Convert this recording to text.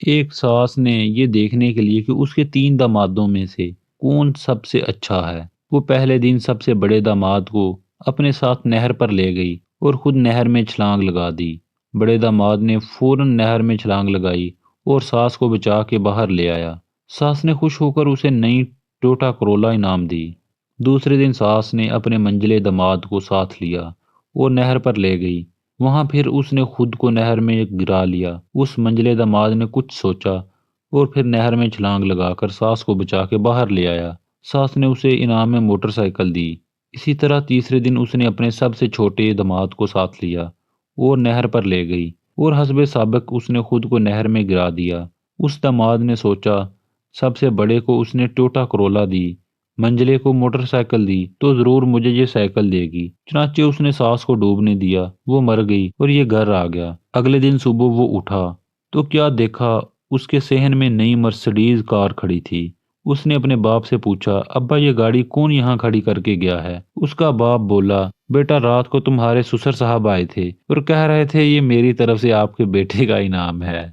ایک ساس نے یہ دیکھنے کے لیے کہ اس کے 3 دامادوں میں سے کون سب سے اچھا ہے، وہ پہلے دن سب سے بڑے داماد کو اپنے ساتھ نہر پر لے گئی اور خود نہر میں چھلانگ لگا دی۔ بڑے داماد نے فوراً نہر میں چھلانگ لگائی اور ساس کو بچا کے باہر لے آیا۔ ساس نے خوش ہو کر اسے نئی ٹوٹا کرولا انعام دی۔ دوسرے دن ساس نے اپنے منجلے داماد کو ساتھ لیا اور نہر پر لے گئی۔ وہاں پھر اس نے خود کو نہر میں گرا لیا۔ اس منجلے داماد نے کچھ سوچا اور پھر نہر میں چھلانگ لگا کر ساس کو بچا کے باہر لے آیا۔ ساس نے اسے انعام میں موٹر سائیکل دی۔ اسی طرح تیسرے دن اس نے اپنے سب سے چھوٹے داماد کو ساتھ لیا اور نہر پر لے گئی اور حسب سابق اس نے خود کو نہر میں گرا دیا۔ اس داماد نے سوچا سب سے بڑے کو اس نے ٹوٹا کرولا دی، منجلے کو موٹر سائیکل دی تو ضرور مجھے یہ سائیکل دے گی۔ چنانچہ اس نے ساس کو ڈوبنے دیا، وہ مر گئی اور یہ گھر آ گیا۔ اگلے دن صبح وہ اٹھا تو کیا دیکھا، اس کے صحن میں نئی مرسڈیز کار کھڑی تھی۔ اس نے اپنے باپ سے پوچھا، ابا یہ گاڑی کون یہاں کھڑی کر کے گیا ہے؟ اس کا باپ بولا، بیٹا رات کو تمہارے سسر صاحب آئے تھے اور کہہ رہے تھے یہ میری طرف سے آپ کے بیٹے کا انعام ہے۔